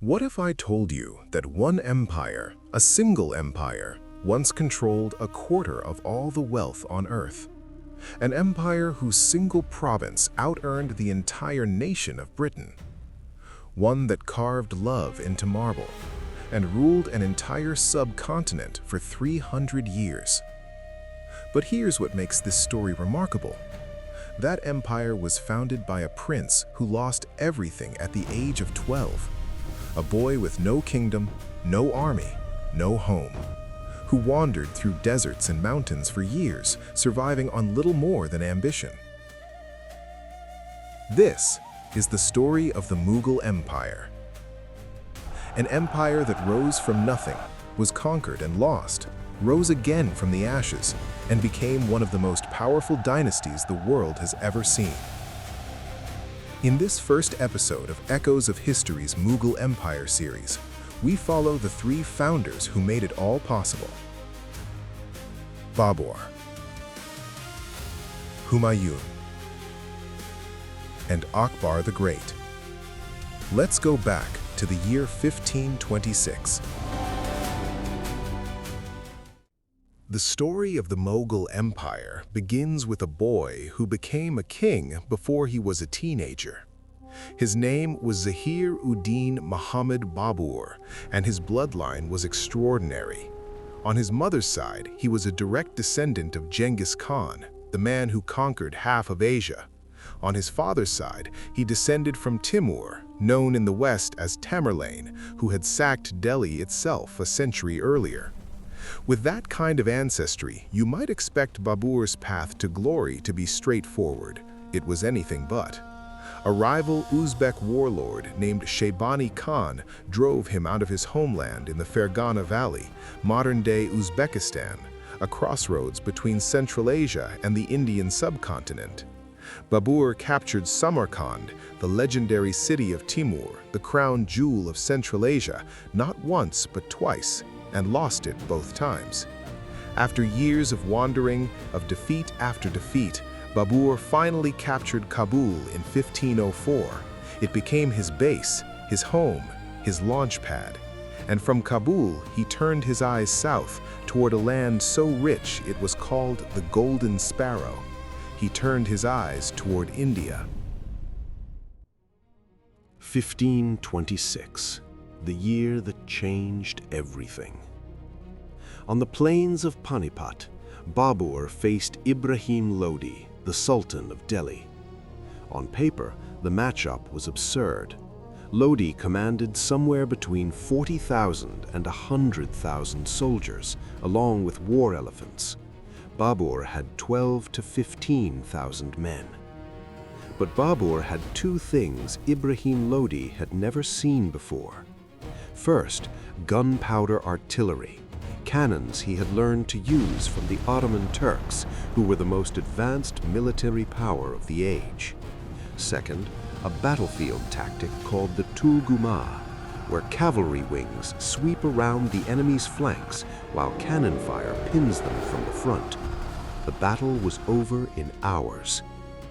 What if I told you that one empire, a single empire, once controlled a quarter of all the wealth on Earth? An empire whose single province out-earned the entire nation of Britain. One that carved love into marble and ruled an entire subcontinent for 300 years. But here's what makes this story remarkable. That empire was founded by a prince who lost everything at the age of 12. A boy with no kingdom, no army, no home, who wandered through deserts and mountains for years, surviving on little more than ambition. This is the story of the Mughal Empire. An empire that rose from nothing, was conquered and lost, rose again from the ashes, and became one of the most powerful dynasties the world has ever seen. In this first episode of Echoes of History's Mughal Empire series, we follow the three founders who made it all possible. Babur, Humayun, and Akbar the Great. Let's go back to the year 1526. The story of the Mughal Empire begins with a boy who became a king before he was a teenager. His name was Zahir-ud-Din Babur, and his bloodline was extraordinary. On his mother's side, he was a direct descendant of Genghis Khan, the man who conquered half of Asia. On his father's side, he descended from Timur, known in the West as Tamerlane, who had sacked Delhi itself a century earlier. With that kind of ancestry, you might expect Babur's path to glory to be straightforward. It was anything but. A rival Uzbek warlord named Shaybani Khan drove him out of his homeland in the Fergana Valley, modern-day Uzbekistan, a crossroads between Central Asia and the Indian Subcontinent. Babur captured Samarkand, the legendary city of Timur, the crown jewel of Central Asia, not once but twice, and lost it both times. After years of wandering, of defeat after defeat, Babur finally captured Kabul in 1504. It became his base, his home, his launch pad. And from Kabul, he turned his eyes south toward a land so rich it was called the Golden Sparrow. He turned his eyes toward India. 1526. The year that changed everything. On the plains of Panipat, Babur faced Ibrahim Lodi, the Sultan of Delhi. On paper, the matchup was absurd. Lodi commanded somewhere between 40,000 and 100,000 soldiers, along with war elephants. Babur had 12 to 15,000 men. But Babur had two things Ibrahim Lodi had never seen before. First, gunpowder artillery, cannons he had learned to use from the Ottoman Turks, who were the most advanced military power of the age. Second, a battlefield tactic called the Tulguma, where cavalry wings sweep around the enemy's flanks while cannon fire pins them from the front. The battle was over in hours.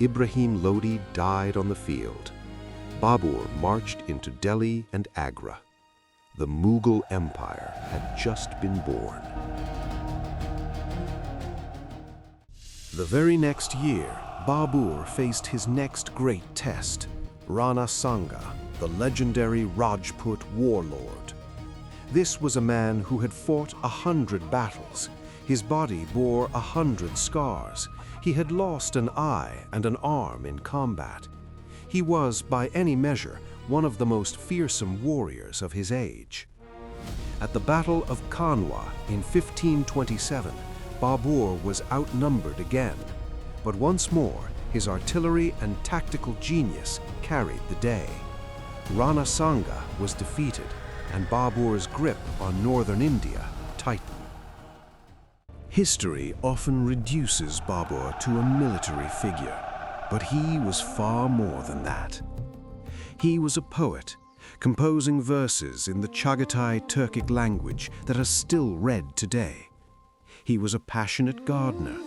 Ibrahim Lodi died on the field. Babur marched into Delhi and Agra. The Mughal Empire had just been born. The very next year, Babur faced his next great test, Rana Sanga, the legendary Rajput warlord. This was a man who had fought 100 battles. His body bore 100 scars. He had lost an eye and an arm in combat. He was, by any measure, one of the most fearsome warriors of his age. At the Battle of Khanwa in 1527, Babur was outnumbered again, but once more his artillery and tactical genius carried the day. Rana Sanga was defeated, and Babur's grip on northern India tightened. History often reduces Babur to a military figure, but he was far more than that. He was a poet, composing verses in the Chagatai Turkic language that are still read today. He was a passionate gardener.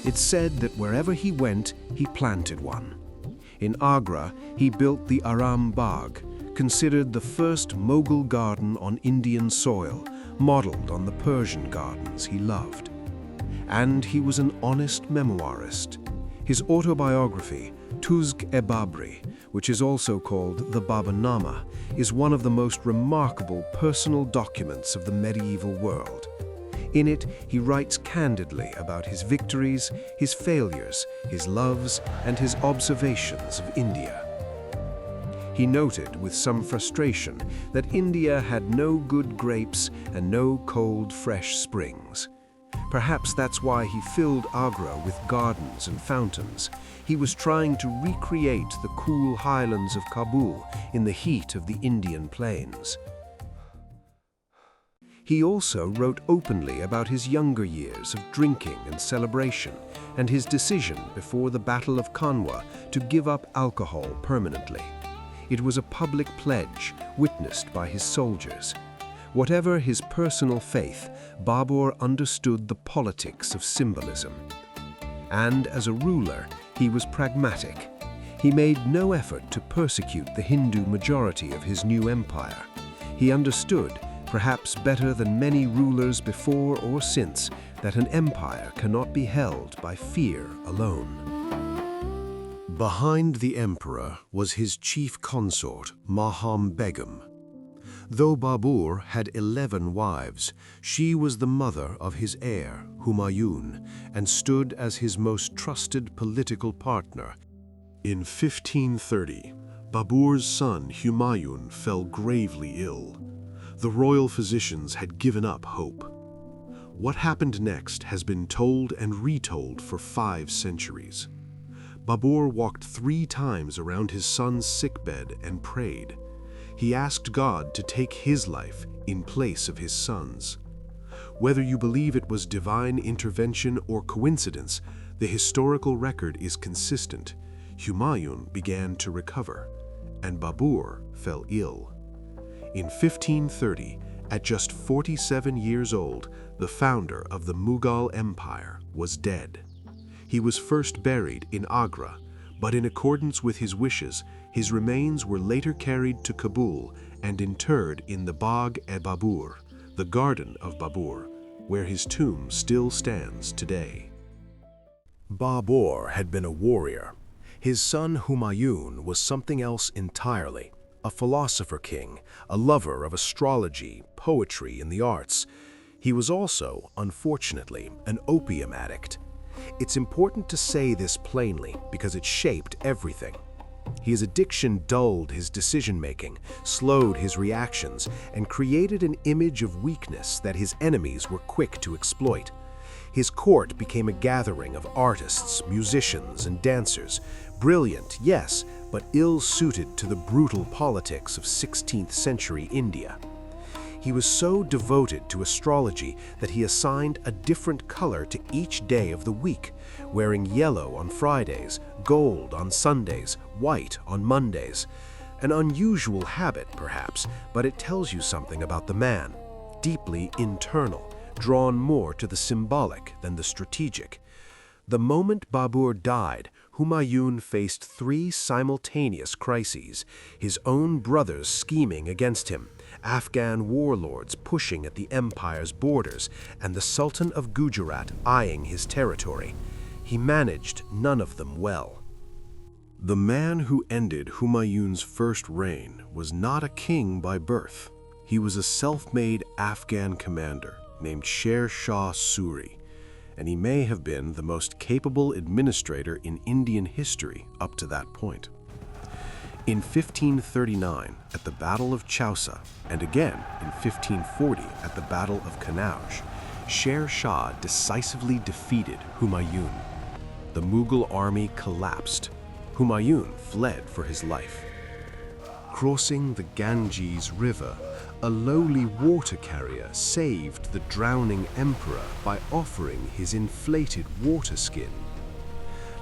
It's said that wherever he went, he planted one. In Agra, he built the Aram Bagh, considered the first Mughal garden on Indian soil, modeled on the Persian gardens he loved. And he was an honest memoirist. His autobiography, Tuzk-e-Babri, which is also called the Baburnama, is one of the most remarkable personal documents of the medieval world. In it, he writes candidly about his victories, his failures, his loves, and his observations of India. He noted with some frustration that India had no good grapes and no cold, fresh springs. Perhaps that's why he filled Agra with gardens and fountains. He was trying to recreate the cool highlands of Kabul in the heat of the Indian plains. He also wrote openly about his younger years of drinking and celebration, and his decision before the Battle of Khanwa to give up alcohol permanently. It was a public pledge, witnessed by his soldiers. Whatever his personal faith, Babur understood the politics of symbolism. And as a ruler, he was pragmatic. He made no effort to persecute the Hindu majority of his new empire. He understood, perhaps better than many rulers before or since, that an empire cannot be held by fear alone. Behind the emperor was his chief consort, Begum. Though Babur had 11 wives, she was the mother of his heir, Humayun, and stood as his most trusted political partner. In 1530, Babur's son Humayun fell gravely ill. The royal physicians had given up hope. What happened next has been told and retold for 5 centuries. Babur walked 3 times around his son's sickbed and prayed. He asked God to take his life in place of his son's. Whether you believe it was divine intervention or coincidence, the historical record is consistent. Humayun began to recover, and Babur fell ill. In 1530, at just 47 years old, the founder of the Mughal Empire was dead. He was first buried in Agra, but in accordance with his wishes, his remains were later carried to Kabul and interred in the Bagh-e-Babur, the Garden of Babur, where his tomb still stands today. Babur had been a warrior. His son Humayun was something else entirely. A philosopher king, a lover of astrology, poetry, and the arts. He was also, unfortunately, an opium addict. It's important to say this plainly because it shaped everything. His addiction dulled his decision-making, slowed his reactions, and created an image of weakness that his enemies were quick to exploit. His court became a gathering of artists, musicians, and dancers, brilliant, yes, but ill-suited to the brutal politics of 16th century India. He was so devoted to astrology that he assigned a different color to each day of the week, wearing yellow on Fridays, gold on Sundays, white on Mondays. An unusual habit, perhaps, but it tells you something about the man. Deeply internal, drawn more to the symbolic than the strategic. The moment Babur died, Humayun faced 3 simultaneous crises, his own brothers scheming against him, Afghan warlords pushing at the empire's borders, and the Sultan of Gujarat eyeing his territory. He managed none of them well. The man who ended Humayun's first reign was not a king by birth. He was a self-made Afghan commander named Sher Shah Suri, and he may have been the most capable administrator in Indian history up to that point. In 1539, at the Battle of Chausa, and again in 1540 at the Battle of Kanauj, Sher Shah decisively defeated Humayun. The Mughal army collapsed. Humayun fled for his life. Crossing the Ganges River, a lowly water carrier saved the drowning emperor by offering his inflated water skin.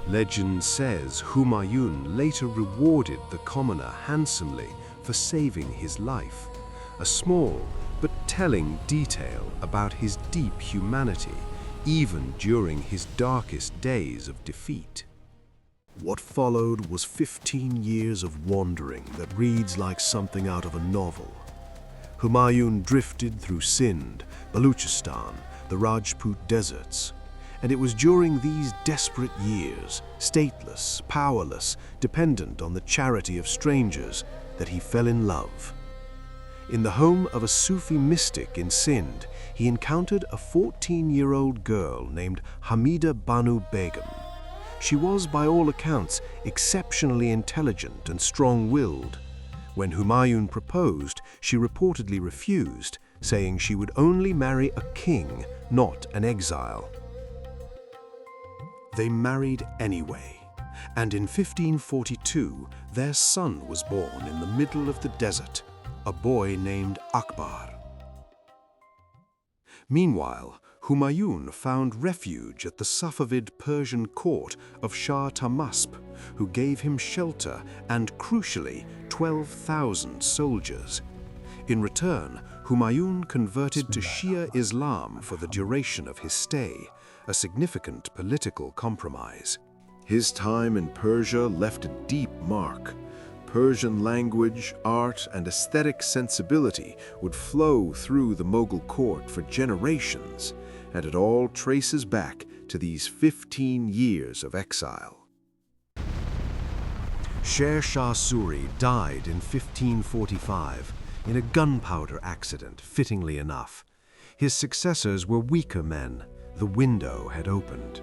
Legend says Humayun later rewarded the commoner handsomely for saving his life, a small but telling detail about his deep humanity, even during his darkest days of defeat. What followed was 15 years of wandering that reads like something out of a novel. Humayun drifted through Sindh, Baluchistan, the Rajput deserts, and it was during these desperate years, stateless, powerless, dependent on the charity of strangers, that he fell in love. In the home of a Sufi mystic in Sindh, he encountered a 14-year-old girl named Hamida Banu Begum. She was, by all accounts, exceptionally intelligent and strong-willed. When Humayun proposed, she reportedly refused, saying she would only marry a king, not an exile. They married anyway, and in 1542, their son was born in the middle of the desert, a boy named Akbar. Meanwhile, Humayun found refuge at the Safavid Persian court of Shah Tahmasp, who gave him shelter and, crucially, 12,000 soldiers. In return, Humayun converted to Shia Islam for the duration of his stay, a significant political compromise. His time in Persia left a deep mark. Persian language, art, and aesthetic sensibility would flow through the Mughal court for generations, and it all traces back to these 15 years of exile. Sher Shah Suri died in 1545 in a gunpowder accident, fittingly enough. His successors were weaker men. The window had opened.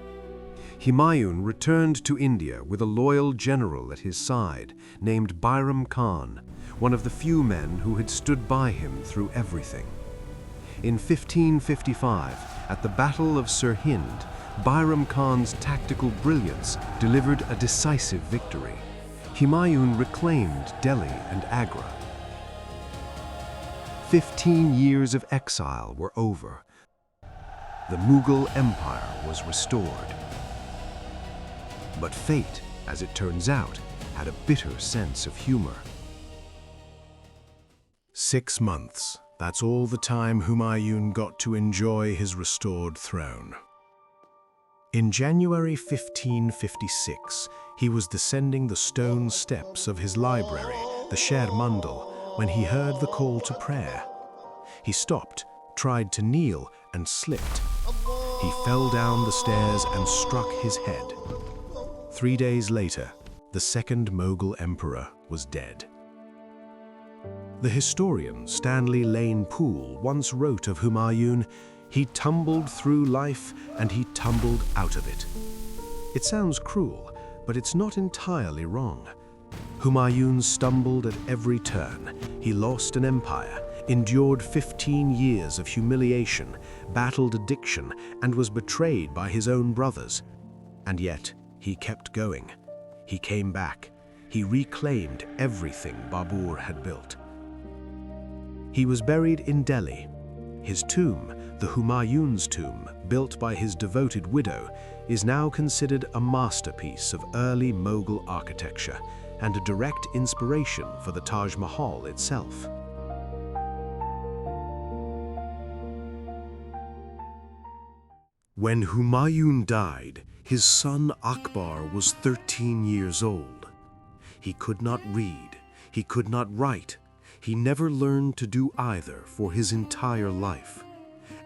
Humayun returned to India with a loyal general at his side named Bairam Khan, one of the few men who had stood by him through everything. In 1555, at the Battle of Sirhind, Bairam Khan's tactical brilliance delivered a decisive victory. Humayun reclaimed Delhi and Agra. 15 years of exile were over. The Mughal Empire was restored. But fate, as it turns out, had a bitter sense of humor. 6 months. That's all the time Humayun got to enjoy his restored throne. In January 1556, he was descending the stone steps of his library, the Sher when he heard the call to prayer. He stopped, tried to kneel, and slipped. He fell down the stairs and struck his head. 3 days later, the second Mughal emperor was dead. The historian Stanley Lane Poole once wrote of Humayun, "He tumbled through life and he tumbled out of it." It sounds cruel, but it's not entirely wrong. Humayun stumbled at every turn. He lost an empire, endured 15 years of humiliation, battled addiction, and was betrayed by his own brothers. And yet, he kept going. He came back. He reclaimed everything Babur had built. He was buried in Delhi. His tomb, the Humayun's tomb, built by his devoted widow, is now considered a masterpiece of early Mughal architecture and a direct inspiration for the Taj Mahal itself. When Humayun died, his son Akbar was 13 years old. He could not read, he could not write, he never learned to do either for his entire life.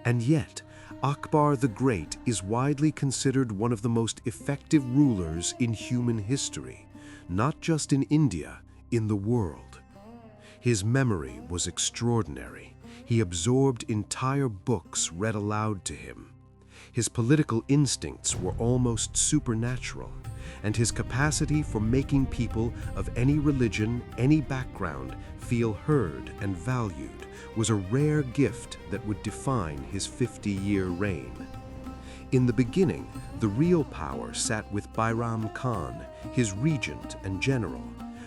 And yet, Akbar the Great is widely considered one of the most effective rulers in human history, not just in India, in the world. His memory was extraordinary. He absorbed entire books read aloud to him. His political instincts were almost supernatural, and his capacity for making people of any religion, any background, feel heard and valued was a rare gift that would define his 50-year reign. In the beginning, the real power sat with Bairam Khan, his regent and general,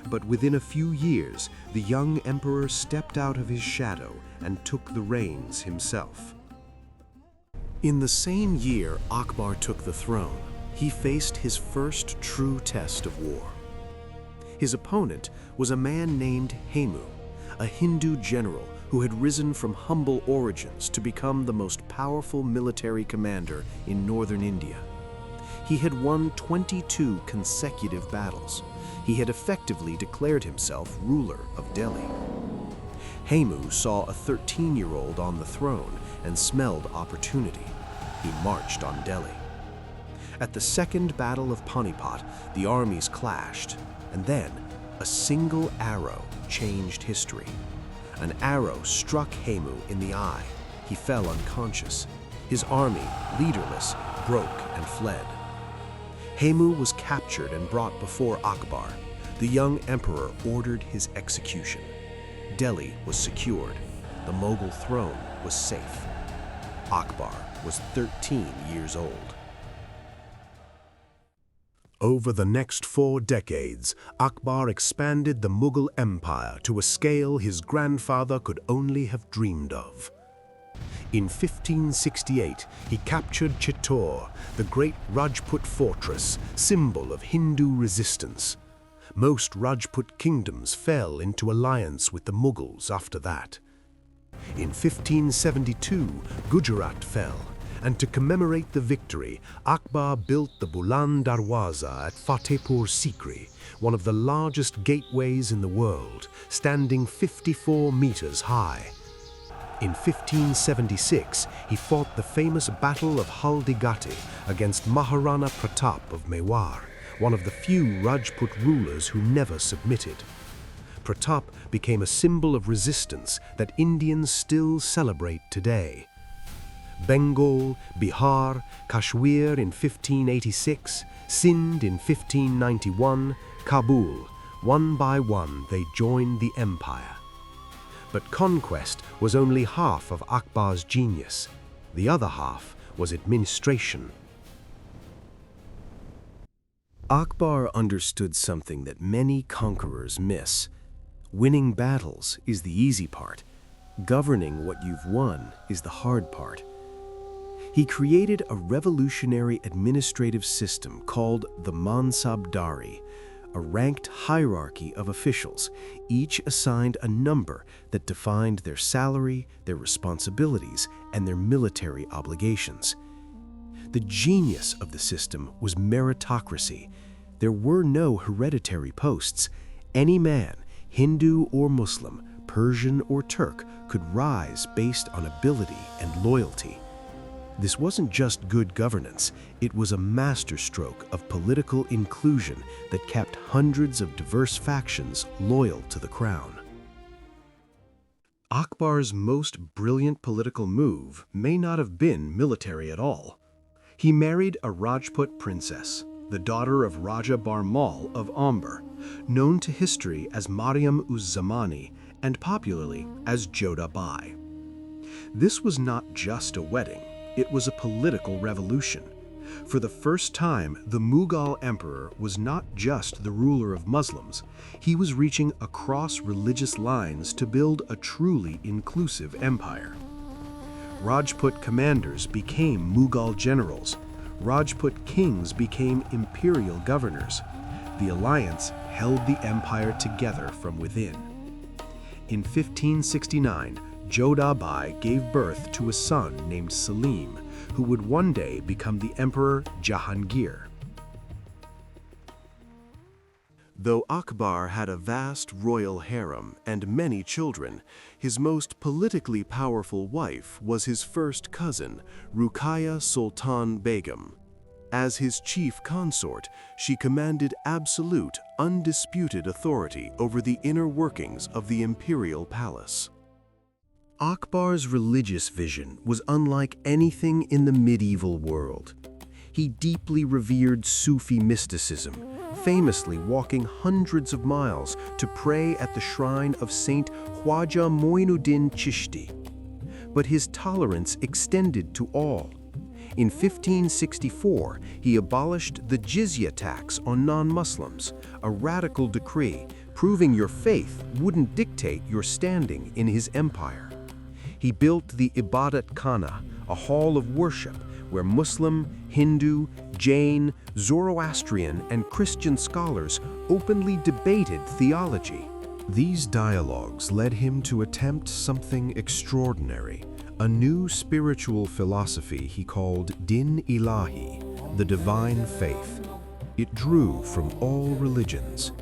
but within a few years, the young emperor stepped out of his shadow and took the reins himself. In the same year Akbar took the throne, he faced his first true test of war. His opponent was a man named Hemu, a Hindu general who had risen from humble origins to become the most powerful military commander in northern India. He had won 22 consecutive battles. He had effectively declared himself ruler of Delhi. Hemu saw a 13-year-old on the throne and smelled opportunity. He marched on Delhi. At the Second Battle of Panipat, the armies clashed, and then a single arrow changed history. An arrow struck Hemu in the eye. He fell unconscious. His army, leaderless, broke and fled. Hemu was captured and brought before Akbar. The young emperor ordered his execution. Delhi was secured. The Mughal throne was safe. Akbar was 13 years old. Over the next 4 decades, Akbar expanded the Mughal Empire to a scale his grandfather could only have dreamed of. In 1568, he captured Chittor, the great Rajput fortress, symbol of Hindu resistance. Most Rajput kingdoms fell into alliance with the Mughals after that. In 1572, Gujarat fell, and to commemorate the victory, Akbar built the Buland Darwaza at Fatehpur Sikri, one of the largest gateways in the world, standing 54 meters high. In 1576, he fought the famous Battle of Haldigati against Maharana Pratap of Mewar, one of the few Rajput rulers who never submitted. Pratap became a symbol of resistance that Indians still celebrate today. Bengal, Bihar, Kashmir in 1586, Sindh in 1591, Kabul, one by one they joined the empire. But conquest was only half of Akbar's genius. The other half was administration. Akbar understood something that many conquerors miss. Winning battles is the easy part. Governing what you've won is the hard part. He created a revolutionary administrative system called the Mansabdari, a ranked hierarchy of officials, each assigned a number that defined their salary, their responsibilities, and their military obligations. The genius of the system was meritocracy. There were no hereditary posts. Any man, Hindu or Muslim, Persian or Turk, could rise based on ability and loyalty. This wasn't just good governance, it was a masterstroke of political inclusion that kept hundreds of diverse factions loyal to the crown. Akbar's most brilliant political move may not have been military at all. He married a Rajput princess, the daughter of Raja Barmal of Amber, known to history as Mariam-uz-Zamani and popularly as Jodhaa. This was not just a wedding. It was a political revolution. For the first time, the Mughal Emperor was not just the ruler of Muslims. He was reaching across religious lines to build a truly inclusive empire. Rajput commanders became Mughal generals. Rajput kings became imperial governors. The alliance held the empire together from within. In 1569, Jodhaa gave birth to a son named Saleem, who would one day become the Emperor Jahangir. Though Akbar had a vast royal harem and many children, his most politically powerful wife was his first cousin, Ruqaiya Sultan Begum. As his chief consort, she commanded absolute, undisputed authority over the inner workings of the imperial palace. Akbar's religious vision was unlike anything in the medieval world. He deeply revered Sufi mysticism, famously walking hundreds of miles to pray at the shrine of Saint Khwaja Moinuddin Chishti. But his tolerance extended to all. In 1564, he abolished the jizya tax on non-Muslims, a radical decree proving your faith wouldn't dictate your standing in his empire. He built the Ibadat Khana, a hall of worship where Muslim, Hindu, Jain, Zoroastrian, and Christian scholars openly debated theology. These dialogues led him to attempt something extraordinary, a new spiritual philosophy he called Din-i-Ilahi, the divine faith. It drew from all religions.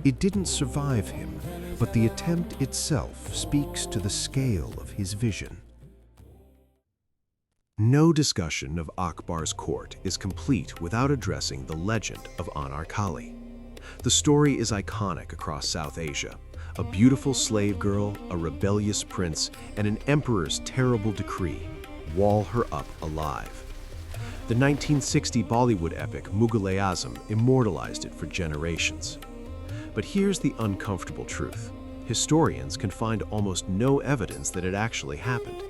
It didn't survive him, but the attempt itself speaks to the scale of his vision. No discussion of Akbar's court is complete without addressing the legend of Anarkali. The story is iconic across South Asia. A beautiful slave girl, a rebellious prince, and an emperor's terrible decree: wall her up alive. The 1960 Bollywood epic Mughal-e immortalized it for generations. But here's the uncomfortable truth. Historians can find almost no evidence that it actually happened.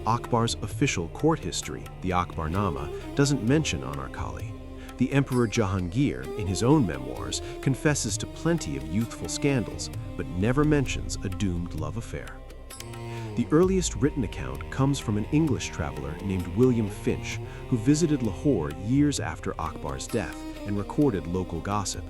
Akbar's official court history, the Akbarnama, doesn't mention Anarkali. The Emperor Jahangir, in his own memoirs, confesses to plenty of youthful scandals, but never mentions a doomed love affair. The earliest written account comes from an English traveler named William Finch, who visited Lahore years after Akbar's death and recorded local gossip.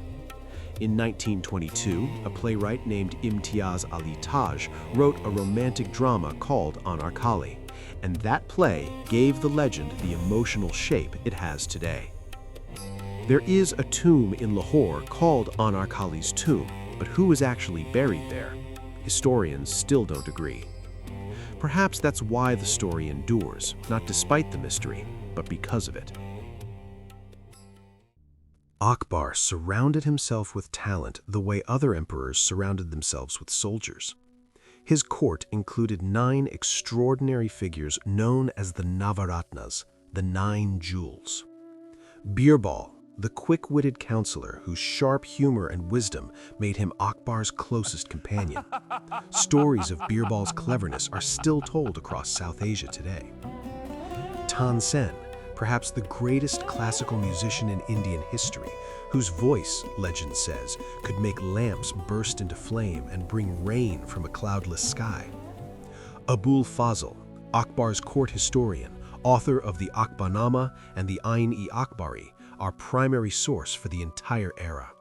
In 1922, a playwright named Imtiaz Ali Taj wrote a romantic drama called Anarkali, and that play gave the legend the emotional shape it has today. There is a tomb in Lahore called Anarkali's tomb, but who is actually buried there? Historians still don't agree. Perhaps that's why the story endures, not despite the mystery, but because of it. Akbar surrounded himself with talent the way other emperors surrounded themselves with soldiers. His court included 9 extraordinary figures known as the Navaratnas, the 9 jewels. Birbal, the quick-witted counselor whose sharp humor and wisdom made him Akbar's closest companion. Stories of Birbal's cleverness are still told across South Asia today. Tansen, perhaps the greatest classical musician in Indian history, whose voice, legend says, could make lamps burst into flame and bring rain from a cloudless sky. Abul Fazl, Akbar's court historian, author of the Akbarnama and the Ain-e-Akbari, our primary source for the entire era.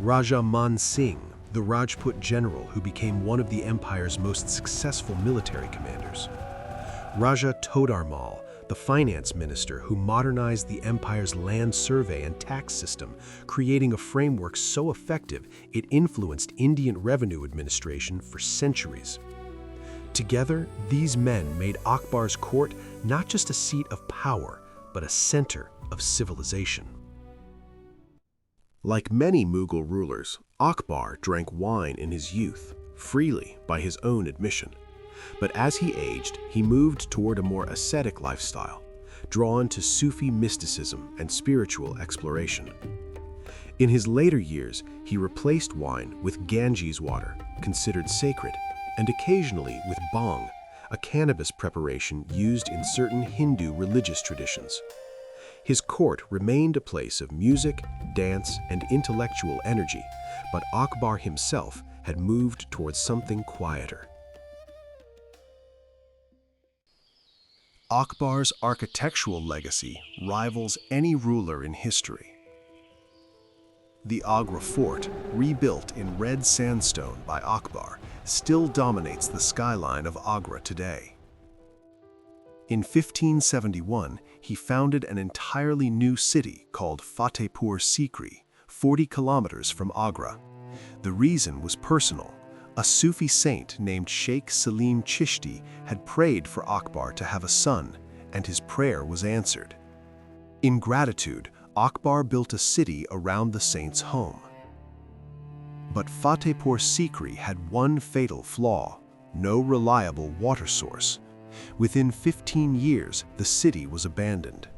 Raja Man Singh, the Rajput general who became one of the empire's most successful military commanders. Raja Todar Mal, the finance minister who modernized the empire's land survey and tax system, creating a framework so effective it influenced Indian revenue administration for centuries. Together, these men made Akbar's court not just a seat of power, but a center of civilization. Like many Mughal rulers, Akbar drank wine in his youth, freely by his own admission. But as he aged, he moved toward a more ascetic lifestyle, drawn to Sufi mysticism and spiritual exploration. In his later years, he replaced wine with Ganges water, considered sacred, and occasionally with bhang, a cannabis preparation used in certain Hindu religious traditions. His court remained a place of music, dance, and intellectual energy, but Akbar himself had moved towards something quieter. Akbar's architectural legacy rivals any ruler in history. The Agra fort, rebuilt in red sandstone by Akbar, still dominates the skyline of Agra today. In 1571, he founded an entirely new city called Fatehpur Sikri, 40 kilometers from Agra. The reason was personal. A Sufi saint named Sheikh Salim Chishti had prayed for Akbar to have a son, and his prayer was answered. In gratitude, Akbar built a city around the saint's home. But Fatehpur Sikri had one fatal flaw: no reliable water source. Within 15 years, the city was abandoned.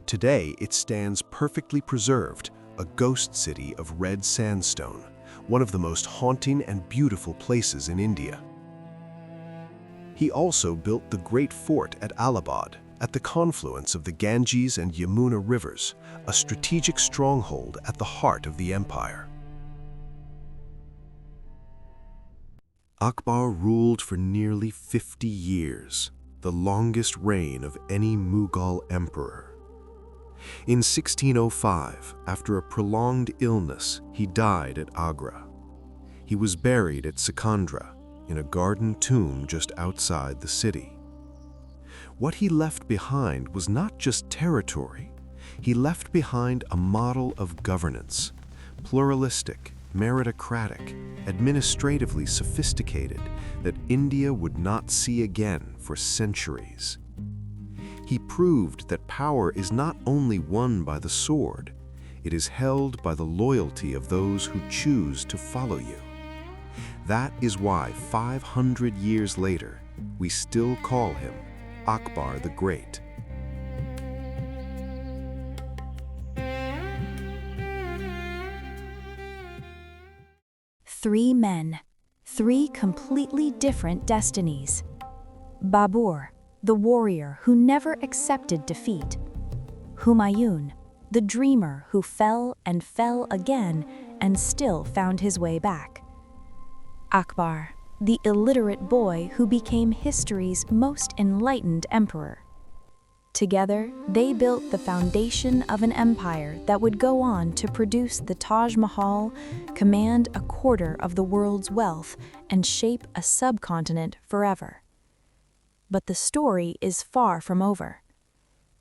Today, it stands perfectly preserved, a ghost city of red sandstone, one of the most haunting and beautiful places in India. He also built the Great Fort at Allahabad, at the confluence of the Ganges and Yamuna rivers, a strategic stronghold at the heart of the empire. Akbar ruled for nearly 50 years, the longest reign of any Mughal emperor. In 1605, after a prolonged illness, he died at Agra. He was buried at Sikandra, in a garden tomb just outside the city. What he left behind was not just territory, He left behind a model of governance, pluralistic, meritocratic, administratively sophisticated, that India would not see again for centuries. He proved that power is not only won by the sword, it is held by the loyalty of those who choose to follow you. That is why 500 years later, we still call him Akbar the Great. Three men, three completely different destinies. Babur, the warrior who never accepted defeat. Humayun, the dreamer who fell and fell again and still found his way back. Akbar, the illiterate boy who became history's most enlightened emperor. Together, they built the foundation of an empire that would go on to produce the Taj Mahal, command a quarter of the world's wealth, and shape a subcontinent forever. But the story is far from over.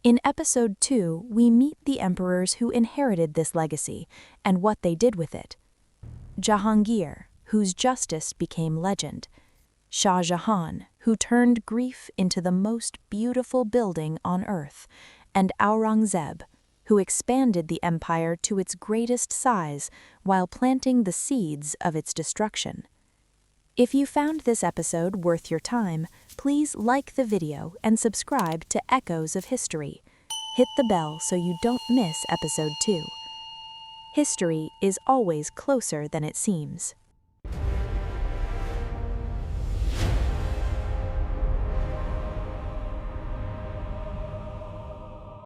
In episode 2, we meet the emperors who inherited this legacy and what they did with it. Jahangir, whose justice became legend. Shah Jahan, who turned grief into the most beautiful building on earth, and Aurangzeb, who expanded the empire to its greatest size while planting the seeds of its destruction. If you found this episode worth your time, please like the video and subscribe to Echoes of History. Hit the bell so you don't miss episode 2. History is always closer than it seems.